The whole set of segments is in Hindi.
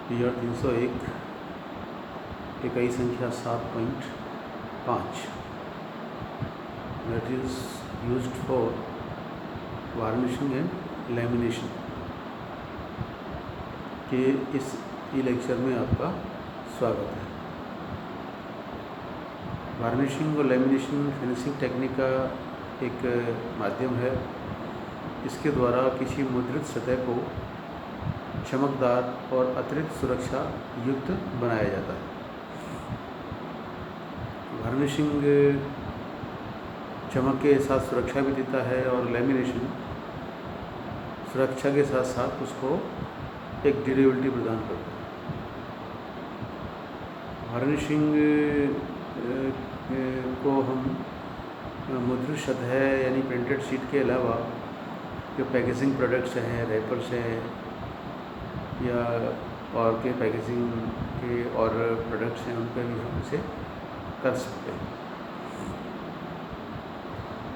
PR 301 इकाई संख्या 7.5 materials used for varnishing and lamination के इस ई लेक्चर में आपका स्वागत है। वार्निशिंग और लैमिनेशन फिनिशिंग टेक्निक का एक माध्यम है। इसके द्वारा किसी मुद्रित सतह को चमकदार और अतिरिक्त सुरक्षा युक्त बनाया जाता है। वार्निशिंग चमक के साथ सुरक्षा भी देता है और लैमिनेशन सुरक्षा के साथ साथ उसको एक ड्यूरेबिलिटी प्रदान करता है। वार्निशिंग को हम मुद्रित सतह यानी प्रिंटेड शीट के अलावा जो पैकेजिंग प्रोडक्ट्स हैं, रैपर्स हैं या और के पैकेजिंग के और प्रोडक्ट्स हैं, उन पर भी हम इसे कर सकते हैं।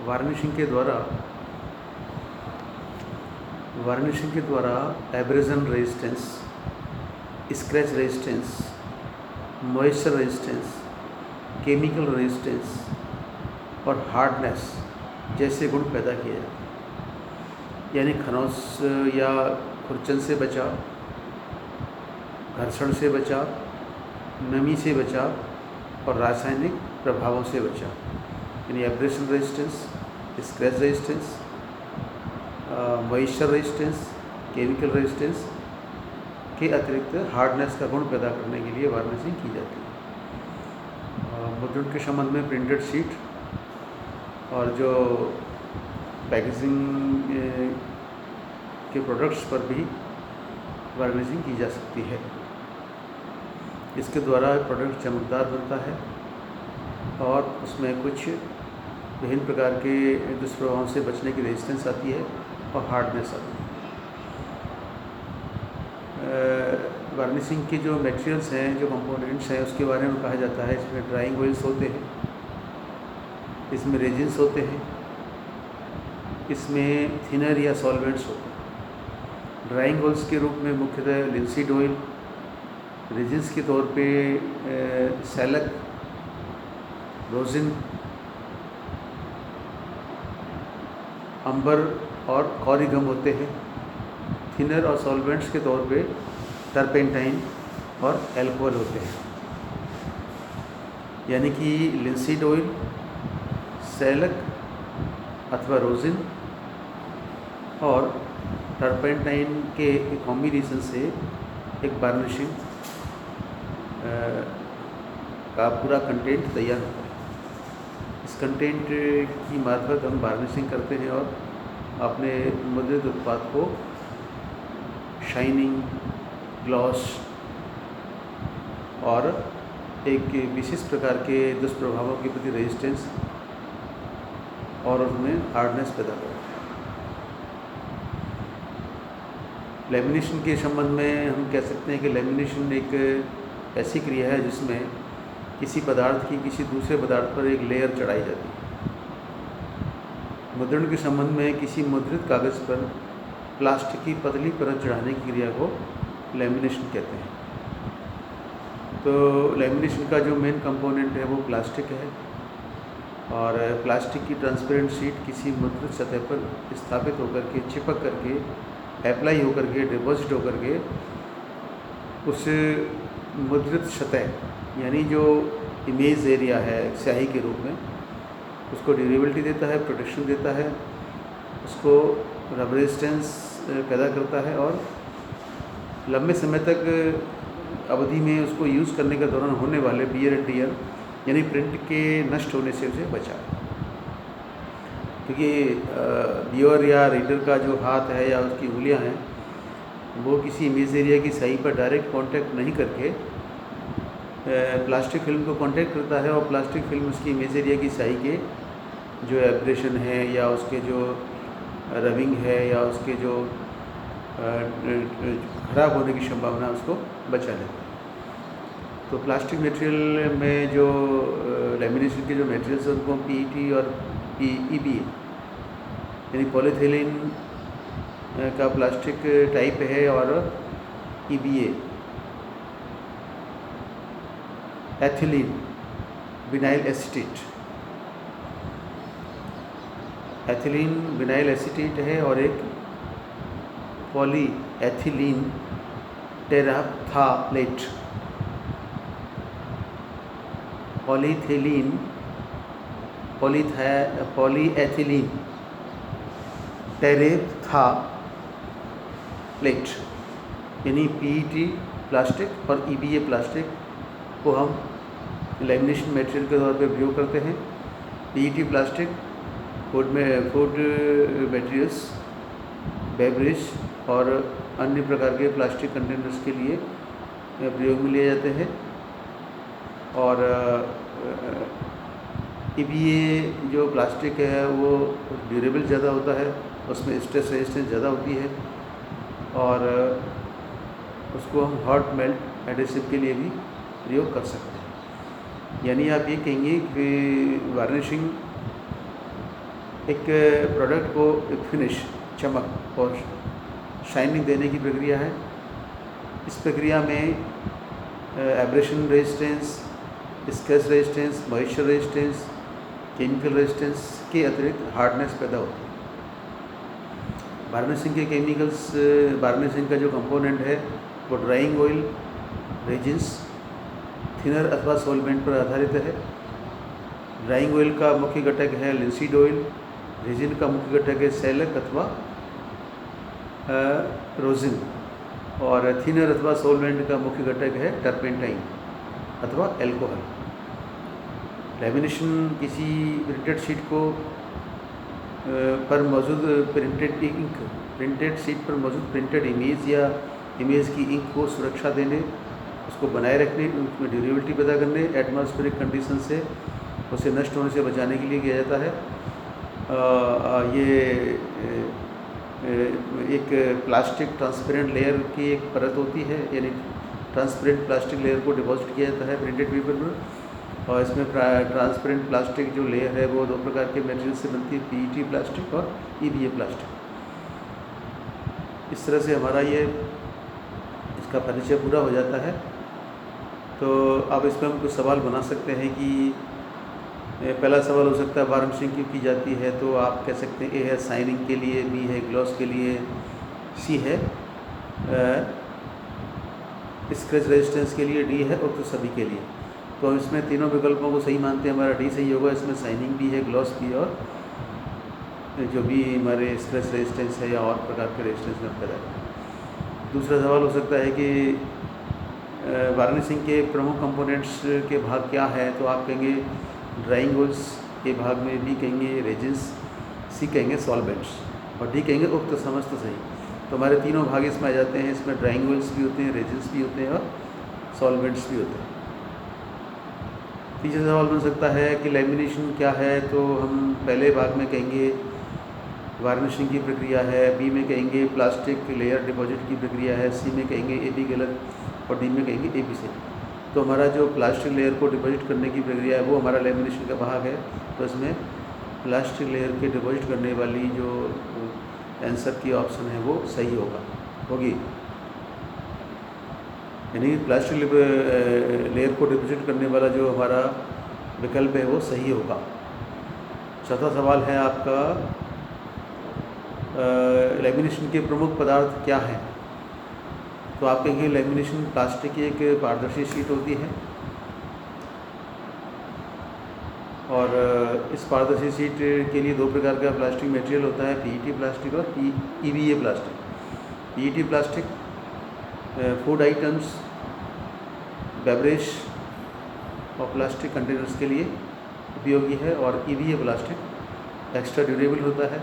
वार्निशिंग के द्वारा abrasion resistance, scratch resistance, moisture resistance, chemical resistance और हार्डनेस जैसे गुण पैदा किए जाते हैं। यानी खरोंच या खुरचन से बचाव, घर्षण से बचाव, नमी से बचाव और रासायनिक प्रभावों से बचाव, यानी abrasion resistance, scratch resistance, moisture resistance, chemical resistance के अतिरिक्त हार्डनेस का गुण पैदा करने के लिए वार्निशिंग की जाती है। मुद्रण के संबंध में प्रिंटेड शीट और जो पैकेजिंग के प्रोडक्ट्स पर भी वार्निशिंग की जा सकती है। इसके द्वारा प्रोडक्ट चमकदार बनता है और उसमें कुछ विभिन्न प्रकार के दुष्प्रभावों से बचने की रेजिस्टेंस आती है और हार्डनेस आती है। वार्निशिंग के जो मटेरियल्स हैं, जो कंपोनेंट्स हैं, उसके बारे में कहा जाता है इसमें ड्राइंग ऑयल्स होते हैं, इसमें रेजिन्स होते हैं, इसमें थिनर या सॉल्वेंट्स होते हैं। ड्राइंग ऑयल्स के रूप में मुख्यतः लिंसीड ऑयल, रेजिन्स के तौर पे सैलक, रोजिन, अंबर और कॉरीगम होते हैं। थिनर और सॉल्वेंट्स के तौर पे टर्पेंटाइन और एल्कोहल होते हैं। यानी कि लिंसीड ऑयल, सैलक अथवा रोजिन और टर्पेंटाइन के कॉम्बिनेशन से एक वार्निशिंग का पूरा कंटेंट तैयार होता है। इस कंटेंट की मार्फत हम वार्निशिंग करते हैं और अपने मुद्रित उत्पाद को शाइनिंग, ग्लॉस और एक विशेष प्रकार के दुष्प्रभावों के प्रति रेजिस्टेंस और उनमें हार्डनेस पैदा करता है। लैमिनेशन के संबंध में हम कह सकते हैं कि लैमिनेशन एक ऐसी क्रिया है जिसमें किसी पदार्थ की किसी दूसरे पदार्थ पर एक लेयर चढ़ाई जाती है। मुद्रण के संबंध में किसी मुद्रित कागज़ पर प्लास्टिक की पतली परत चढ़ाने की क्रिया को लैमिनेशन कहते हैं। तो लैमिनेशन का जो मेन कंपोनेंट है वो प्लास्टिक है और प्लास्टिक की ट्रांसपेरेंट शीट किसी मुद्रित सतह पर स्थापित होकर के, चिपक करके, अप्लाई होकर के, डिपॉजिट होकर के उस मुद्रित सतह यानी जो इमेज एरिया है स्याही के रूप में, उसको ड्यूरेबिलिटी देता है, प्रोटेक्शन देता है, उसको रब रेजिस्टेंस पैदा करता है और लंबे समय तक अवधि में उसको यूज़ करने के दौरान होने वाले वियर एंड टियर यानी प्रिंट के नष्ट होने से उसे बचाए। क्योंकि व्यूअर या रीडर का जो हाथ है या उसकी उंगलियां हैं वो किसी इमेज एरिया की स्याही पर डायरेक्ट कांटेक्ट नहीं करके प्लास्टिक फिल्म को कांटेक्ट करता है और प्लास्टिक फिल्म उसकी इमेज एरिया की स्याही के जो एब्रेशन है या उसके जो रबिंग है या उसके जो खराब होने की संभावना उसको बचा लेता है। तो प्लास्टिक मटेरियल में जो लैमिनेशन के जो मटेरियल्स हैं उनको PET और PEBA यानी पॉलीथिलीन का प्लास्टिक टाइप है और EBA ethylene vinyl acetate, ethylene vinyl acetate है, और एक पॉली एथिलीन टेराप्थालेट, पॉलीथेलीन पॉलीएथिलीन टेरेप्थालेट, यानी पीईटी प्लास्टिक और ईबीए प्लास्टिक को हम लैमिनेशन मटेरियल के तौर पे प्रयोग करते हैं। PET plastic food materials, beverage और अन्य प्रकार के प्लास्टिक कंटेनर्स के लिए प्रयोग में लिए जाते हैं। और ईबीए जो प्लास्टिक है वो ड्यूरेबल ज़्यादा होता है, उसमें स्ट्रेस रेजिस्टेंस ज़्यादा होती है, और उसको हम हॉट मेल्ट एडेसिव के लिए भी प्रयोग कर सकते हैं। यानी आप ये कहेंगे कि वार्निशिंग एक प्रोडक्ट को एक फिनिश, चमक और शाइनिंग देने की प्रक्रिया है। इस प्रक्रिया में abrasion resistance, scratch resistance, moisture resistance, chemical resistance के अतिरिक्त हार्डनेस पैदा होती है। वार्निशिंग के केमिकल्स, वार्निशिंग का जो कंपोनेंट है वो ड्राइंग ऑयल, रेजिन्स, थिनर अथवा सॉल्वेंट पर आधारित है। ड्राइंग ऑयल का मुख्य घटक है लिंसीड ऑयल, रेजिन का मुख्य घटक है सैलक अथवा रोजिन, और थिनर अथवा सॉल्वेंट का मुख्य घटक है टर्पेंटाइन अथवा एल्कोहल। लैमिनेशन किसी प्रिंटेड शीट को पर मौजूद प्रिंटेड शीट पर मौजूद प्रिंटेड इमेज या इमेज की इंक को सुरक्षा देने, उसको बनाए रखने, उसमें ड्यूरेबिलिटी पैदा करने, एटमॉस्फेरिक कंडीशन से उसे नष्ट होने से बचाने के लिए किया जाता है। ये एक प्लास्टिक ट्रांसपेरेंट लेयर की एक परत होती है, यानी ट्रांसपेरेंट प्लास्टिक लेयर को डिपॉजिट किया जाता है प्रिंटेड पेपर पर। और इसमें ट्रांसपेरेंट प्लास्टिक जो लेयर है वो दो प्रकार के मटेरियल से बनती है, पीईटी प्लास्टिक और ईबीए प्लास्टिक। इस तरह से हमारा ये इसका परिचय पूरा हो जाता है। तो अब इसमें हम कुछ सवाल बना सकते हैं कि पहला सवाल हो सकता है वार्निशिंग क्यों की जाती है, तो आप कह सकते हैं ए है शाइनिंग के लिए, बी है ग्लॉस के लिए, सी है स्क्रैच रेजिस्टेंस के लिए, डी है और तो सभी के लिए। तो हम इसमें तीनों विकल्पों को सही मानते हैं, हमारा डी सही होगा। इसमें शाइनिंग भी है, ग्लॉस भी, और जो भी हमारे स्क्रैच रेजिस्टेंस है या और प्रकार के रेजिस्टेंस में पैदा है। दूसरा सवाल हो सकता है कि वार्निशिंग के प्रमुख कंपोनेंट्स के भाग क्या है, तो आप कहेंगे ड्राइंग ऑयल्स के भाग में, बी कहेंगे रेजिन्स, सी कहेंगे सॉल्वेंट्स, और डी कहेंगे उक्त समस्त सही। तो हमारे तीनों भाग इसमें आ जाते हैं। इसमें ड्राइंग ऑयल्स भी होते हैं, रेजिन्स भी होते हैं और सॉल्वेंट्स भी होते हैं। तीसरा सवाल बन सकता है कि लैमिनेशन क्या है, तो हम पहले भाग में कहेंगे वार्निशिंग की प्रक्रिया है, बी में कहेंगे प्लास्टिक लेयर डिपॉजिट की प्रक्रिया है, सी में कहेंगे ए बी गलत, और डी में कहेंगे ए बी सही। तो हमारा जो प्लास्टिक लेयर को डिपॉजिट करने की प्रक्रिया है वो हमारा लैमिनेशन का भाग है। तो इसमें प्लास्टिक लेयर के डिपॉजिट करने वाली जो आंसर की ऑप्शन है वो सही होगी, यानी प्लास्टिक लेयर को डिपॉजिट करने वाला जो हमारा विकल्प है वो सही होगा। चौथा सवाल है आपका लैमिनेशन के प्रमुख पदार्थ क्या हैं, तो आप कहेंगे लैमिनेशन प्लास्टिक की एक पारदर्शी शीट होती है, और इस पारदर्शी शीट के लिए दो प्रकार का प्लास्टिक मटेरियल होता है, पीईटी प्लास्टिक और EBA plastic. PET plastic food items, beverage और प्लास्टिक कंटेनर्स के लिए उपयोगी है, और ईबीए प्लास्टिक एक्स्ट्रा ड्यूरेबल होता है,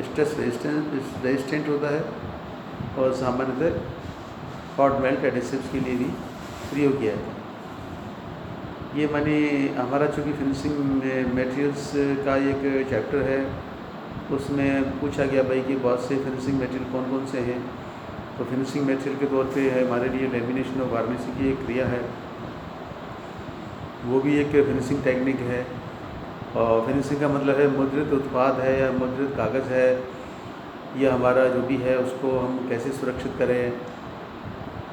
स्ट्रेस रेजिस्टेंट होता है, और सामान्यतः हॉट मेल्ट एडेसिव्स के लिए भी प्रयोग किया जाता है। ये माने हमारा चूँकि फिनिशिंग मटेरियल्स का एक चैप्टर है, उसमें पूछा गया भाई कि बहुत से फिनिशिंग मटेरियल कौन कौन से हैं। तो फिनिशिंग मटेरियल के तौर पे हमारे लिए लैमिनेशन और वार्निशिंग की एक क्रिया है, वो भी एक फिनिशिंग टेक्निक है। और फिनिशिंग का मतलब है मुद्रित उत्पाद है या मुद्रित कागज़ है, या हमारा जो भी है उसको हम कैसे सुरक्षित करें,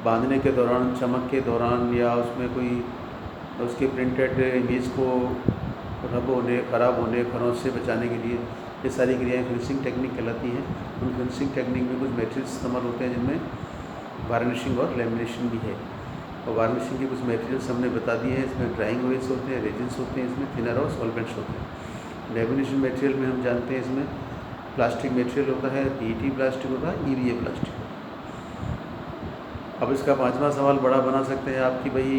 बांधने के दौरान, चमक के दौरान, या उसमें कोई उसके प्रिंटेड इमेज को रब होने, ख़राब होने, खरोंच से बचाने के लिए ये सारी क्रियाएँ फिनिशिंग टेक्निक कहलाती हैं। उन फिनिशिंग टेक्निक में कुछ मटेरियल्स इस्तेमाल होते हैं जिनमें वार्निशिंग और लेमिनेशन भी है। और वार्निशिंग के कुछ मटेरियल्स हमने बता दिए हैं। इसमें ड्राइंग ऑयल्स होते हैं, रेजिन्स होते हैं, इसमें थिनर और सॉल्वेंट्स होते हैं। लेमिनेशन मटेरियल में हम जानते हैं इसमें प्लास्टिक मटेरियल होता है, पीईटी प्लास्टिक होता है, ईवीए प्लास्टिक होता है। अब इसका पांचवा सवाल बड़ा बना सकते हैं आप कि भाई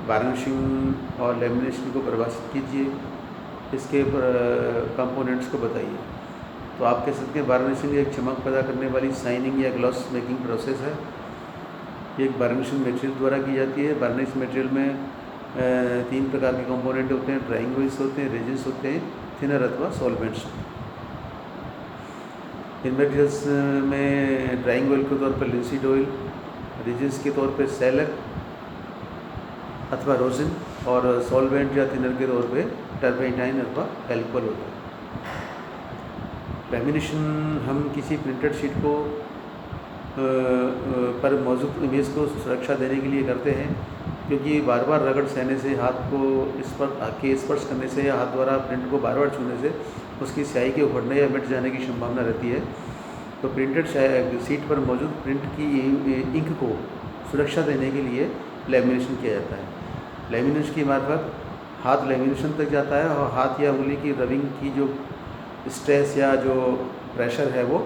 वार्निशिंग और लेमिनेशन को परिभाषित कीजिए, इसके कंपोनेंट्स को बताइए। तो आप कह सकते हैं वार्निशिंग एक चमक पैदा करने वाली शाइनिंग या ग्लॉस मेकिंग प्रोसेस है। ये एक वार्निशिंग मटेरियल द्वारा की जाती है। वार्निश मटेरियल में 3 प्रकार के कंपोनेंट होते हैं, ड्राइंग ऑयल्स होते हैं, रेजिन्स होते हैं, थिनर अथवा सॉल्वेंट्स। इन मटेरियल्स में ड्राइंग ऑयल के तौर पर लिंसीड ऑयल, रेजिन्स के तौर पर सैलक अथवा रोजिन और सॉल्वेंट या थिनर के तौर पे टर्पेंटाइन अथवा एल्कोहल होता है। लेमिनेशन हम किसी प्रिंटेड शीट को पर मौजूद इमेज को सुरक्षा देने के लिए करते हैं, क्योंकि बार बार रगड़ सहने से, हाथ को इस पर के स्पर्श करने से या हाथ द्वारा प्रिंट को बार बार छूने से उसकी स्याही के उखड़ने या मिट जाने की संभावना रहती है। तो प्रिंटेड शीट पर मौजूद प्रिंट की इंक को सुरक्षा देने के लिए लेमिनेशन किया जाता है। लेमिनेशन की मार्फत हाथ लेमिनेशन तक जाता है और हाथ या उंगली की रबिंग की जो स्ट्रेस या जो प्रेशर है वो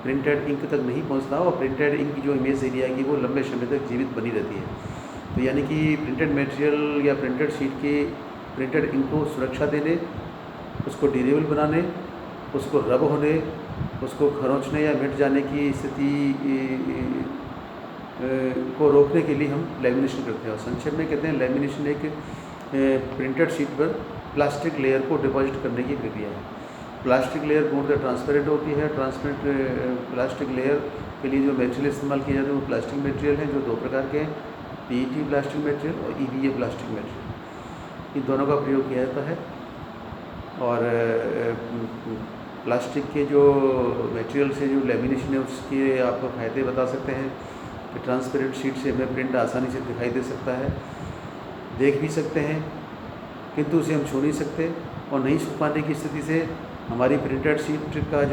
प्रिंटेड इंक तक नहीं पहुंचता और प्रिंटेड इंक की जो इमेज एरिया की वो लंबे समय तक जीवित बनी रहती है। तो यानी कि प्रिंटेड मटेरियल या प्रिंटेड शीट के प्रिंटेड इंक को सुरक्षा देने, उसको ड्यूरेबल बनाने, उसको रब होने, उसको खरोंचने या मिट जाने की स्थिति को रोकने के लिए हम लेमिनेशन करते हैं। और संक्षेप में कहते हैं लेमिनेशन एक प्रिंटेड शीट पर प्लास्टिक लेयर को डिपॉजिट करने की प्रक्रिया है। प्लास्टिक लेयर पूर्णतः ट्रांसपेरेंट होती है। ट्रांसपेरेंट प्लास्टिक लेयर के लिए जो मटेरियल इस्तेमाल किए जाते हैं वो प्लास्टिक मटेरियल हैं, जो 2 प्रकार के हैं, पीईटी प्लास्टिक मटेरियल और ईवीए प्लास्टिक मटेरियल। इन दोनों का प्रयोग किया जाता है। और प्लास्टिक के जो मटेरियल से जो लेमिनेशन है उसके आपको फ़ायदे बता सकते हैं कि ट्रांसपेरेंट शीट से हमें प्रिंट आसानी से दिखाई दे सकता है, देख भी सकते हैं, किंतु उसे हम छू नहीं सकते। और नहीं छू पाने की स्थिति से हमारी प्रिंटेड शीट का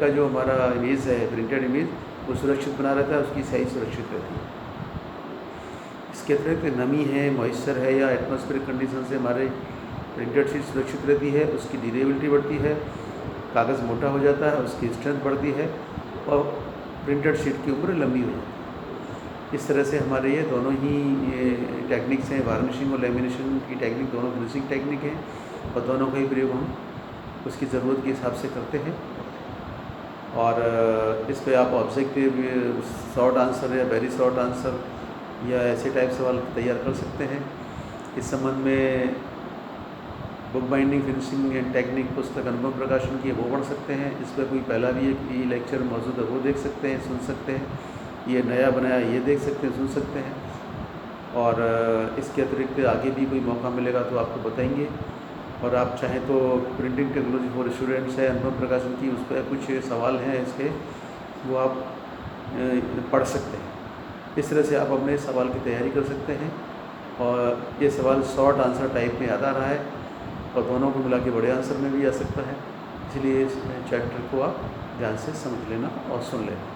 जो हमारा इमेज है, प्रिंटेड इमेज, वो सुरक्षित बना रहता है, उसकी स्याही सुरक्षित रहती है। इसके अतिरिक्त नमी है, मॉइस्चर है या एटमॉस्फेरिक कंडीशन से हमारे प्रिंटेड शीट सुरक्षित रहती है, उसकी ड्यूरेबिलिटी बढ़ती है, कागज़ मोटा हो जाता है, उसकी स्ट्रेंथ बढ़ती है और प्रिंटेड शीट की उम्र लंबी हो जाती है। इस तरह से हमारे ये दोनों ही टेक्निक्स हैं, वार्निशिंग और लेमिनेशन की टेक्निक, दोनों फिनिशिंग टेक्निक हैं और दोनों का ही प्रयोग हम उसकी ज़रूरत के हिसाब से करते हैं। और इस पे आप ऑब्जेक्टिव, शॉर्ट आंसर या वेरी शॉर्ट आंसर या ऐसे टाइप सवाल तैयार कर सकते हैं। इस संबंध में book binding finishing and technique पुस्तक अनुभव प्रकाशन की वो पढ़ सकते हैं। इस पर कोई पहला भी एक ई लेक्चर मौजूद है, वो देख सकते हैं, सुन सकते हैं। ये नया बनाया ये देख सकते हैं, सुन सकते हैं। और इसके अतिरिक्त आगे भी कोई मौका मिलेगा तो आपको बताएंगे। और आप चाहें तो प्रिंटिंग टेक्नोलॉजी फॉर स्टूडेंट्स है अनुभव प्रकाशन की, उस पर कुछ सवाल हैं इसके, वो आप पढ़ सकते हैं। इस तरह से आप अपने सवाल की तैयारी कर सकते हैं। और ये सवाल शॉर्ट आंसर टाइप में याद आ रहा है और दोनों को मिला के बड़े आंसर में भी आ सकता है, इसलिए इस चैप्टर को आप ध्यान से समझ लेना और सुन लेना।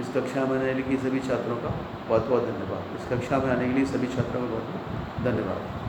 इस कक्षा में आने के लिए सभी छात्रों का बहुत बहुत धन्यवाद। इस कक्षा में आने के लिए सभी छात्रों का बहुत बहुत धन्यवाद।